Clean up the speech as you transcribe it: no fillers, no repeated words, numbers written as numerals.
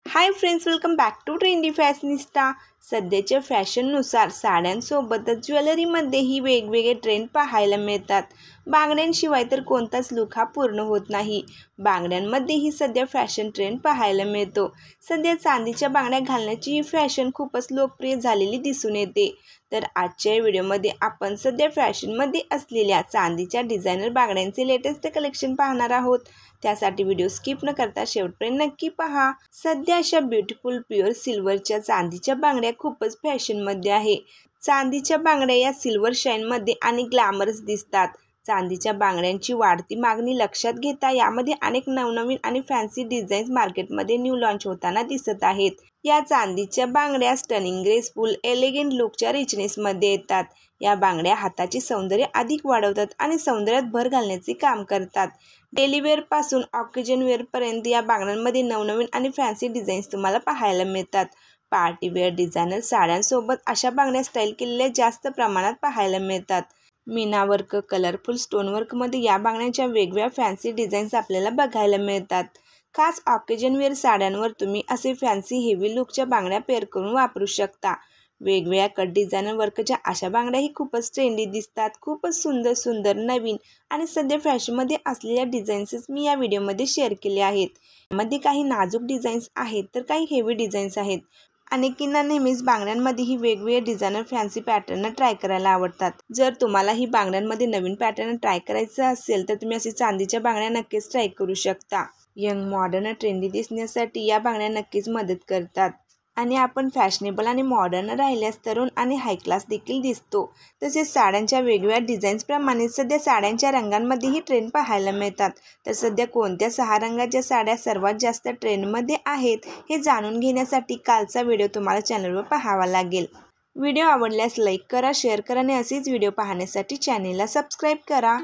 High friends, welcome back to trendy fashionista. सध्याच्या फॅशननुसार साड्यांसोबतच ज्वेलरीमध्येही वेगवेगळे ट्रेंड पाहायला मिळतात। बांगड्यांशिवाय तर कोणताच लुक हा पूर्ण होत नाही। बांगड्यांमध्येही सध्या फॅशन ट्रेंड पाहायला मिळतो। सध्या चांदीच्या बांगड्या घालण्याची ही फॅशन खूपच लोकप्रिय झालेली दिसून येते। तर आजच्या व्हिडिओमध्ये आपण सध्या फॅशनमध्ये असलेल्या चांदीच्या डिझायनर बांगड्यांचे लेटेस्ट कलेक्शन पाहणार आहोत। त्यासाठी व्हिडिओ स्किप न करता शेवटपर्यंत नक्की पहा। सध्या अशा ब्युटिफुल प्युअर सिल्वरच्या चांदीच्या बांगड्या खूपच फॅशनमध्ये आहे। चांदीच्या बांगड्या या सिल्वर शाईनमध्ये आणि ग्लॅमरस दिसतात। चांदीच्या बांगड्यांची वाढती मागणी लक्षात घेता यामध्ये अनेक नवनवीन आणि फॅन्सी डिझाईन्स मार्केटमध्ये न्यू लॉन्च होताना दिसत आहेत। या चांदीच्या बांगड्या स्टनिंग, ग्रेसफुल, एलिगंट लुकच्या रिचनेसमध्ये येतात। या बांगड्या हाताचे सौंदर्य अधिक वाढवतात आणि सौंदर्यात भर घालण्याचे काम करतात। डेली वेअर पासून ऑकेजन वेअर पर्यंत या बांगड्यांमध्ये नवनवीन आणि फॅन्सी डिझाईन्स तुम्हाला पाहायला मिळतात। पार्टी वेअर डिझायनर साड्यांसोबत अशा बांगड्या स्टाईल केलेल्या जास्त प्रमाणात पाहायला मिळतात। मीना वर्क, कलरफुल स्टोन वर्कमध्ये या बांगड्यांच्या वेगवेगळ्या फॅन्सी डिझाईन्स आपल्याला बघायला मिळतात। खास ऑकेजन वेअर साड्यांवर तुम्ही असे फॅन्सी हेवी लुकच्या बांगड्या पेअर करून वापरू शकता। वेगवेगळ्या कट डिझायनर वर्कच्या अशा बांगड्याही खूपच ट्रेंडी दिसतात। खूपच सुंदर सुंदर नवीन आणि सध्या फॅशनमध्ये असलेल्या डिझाईन्स मी या व्हिडिओमध्ये शेअर केले आहेत। यामध्ये काही नाजूक डिझाईन्स आहेत तर काही हेवी डिझाईन्स आहेत। अनेकींना नेहमीच बांगड्यांमध्येही वेगवेगळे डिझायनर फॅन्सी पॅटर्न ट्राय करायला आवडतात। जर तुम्हाला ही बांगड्यांमध्ये नवीन पॅटर्न ट्राय करायचं असेल तर तुम्ही अशी चांदीच्या बांगड्या नक्कीच ट्राय करू शकता। यंग, मॉडर्न, ट्रेंडी दिसण्यासाठी या बांगड्या नक्कीच मदत करतात आणि आपण फॅशनेबल आणि मॉडर्न राहिल्यास तरुण आणि हाय क्लास देखील दिसतो। तसेच साड्यांच्या वेगवेगळ्या डिझाईन्सप्रमाणे सध्या साड्यांच्या रंगांमध्येही ट्रेंड पाहायला मिळतात। तर सध्या कोणत्या 6 रंगाच्या साड्या सर्वात जास्त ट्रेंडमध्ये आहेत हे जाणून घेण्यासाठी कालचा व्हिडिओ तुम्हाला चॅनलवर पाहावा लागेल। व्हिडिओ आवडल्यास लाईक करा, शेअर करा आणि असेच व्हिडिओ पाहण्यासाठी चॅनेलला सबस्क्राईब करा।